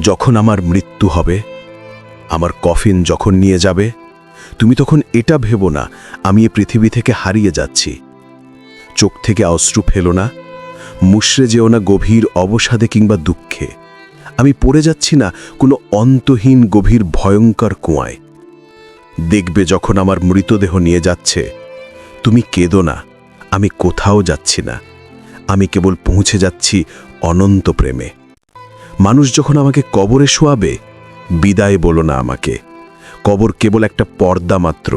যখন আমার মৃত্যু হবে, আমার কফিন যখন নিয়ে যাবে, তুমি তখন এটা ভেবো না আমি এ পৃথিবী থেকে হারিয়ে যাচ্ছি। চোখ থেকে অশ্রু ফেলো না, মুষড়ে যেও না গভীর অবসাদে কিংবা দুঃখে। আমি পড়ে যাচ্ছি না কোনো অন্তহীন গভীর ভয়ঙ্কর কুয়ায়। দেখবে যখন আমার মৃতদেহ নিয়ে যাচ্ছে, তুমি কেঁদো না, আমি কোথাও যাচ্ছি না, আমি কেবল পৌঁছে যাচ্ছি অনন্ত প্রেমে। মানুষ যখন আমাকে কবরে শোয়াবে, বিদায় বলো না আমাকে। কবর কেবল একটা পর্দা মাত্র,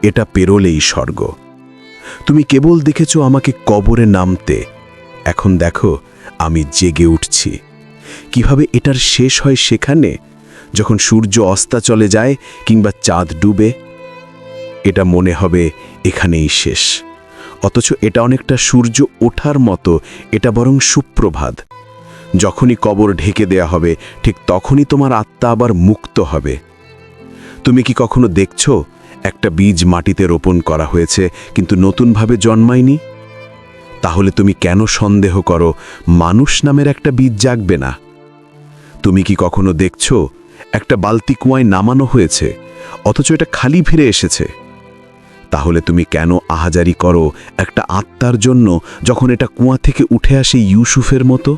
এটা পেরোলেই স্বর্গ। তুমি কেবল দেখেছো আমাকে কবরে নামতে, এখন দেখো আমি জেগে উঠছি। কিভাবে এটার শেষ হয় সেখানে, যখন সূর্য অস্তাচলে যায় কিংবা চাঁদ ডুবে। এটা মনে হবে এখানেই শেষ, অথচ এটা অনেকটা সূর্য ওঠার মতো, এটা বরং সুপ্রভাত। যখনই কবর ঢেকে দেয়া হবে, ঠিক তখনই তোমার আত্মা আবার মুক্ত হবে। তুমি কি কখনো দেখছো একটা বীজ মাটিতে রোপণ করা হয়েছে কিন্তু নতুনভাবে জন্মায়নি? তাহলে তুমি কেন সন্দেহ করো মানুষ নামের একটা বীজ জাগবে না? তুমি কি কখনো দেখছো একটা বালতি কুয়ায় নামানো হয়েছে অথচ এটা খালি ফিরে এসেছে? তাহলে তুমি কেন আহাজারি করো একটা আত্মার জন্য যখন এটা কুয়া থেকে উঠে আসে ইউসুফের মতো?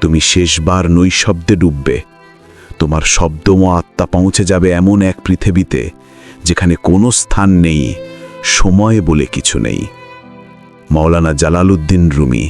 তুমি শেষবার নৈশব্দে ডুববে, তোমার শব্দময় আত্মা পৌঁছে যাবে এমন এক পৃথিবীতে যেখানে কোনো স্থান নেই, সময় বলে কিছু নেই। মাওলানা জালালউদ্দিন রুমি।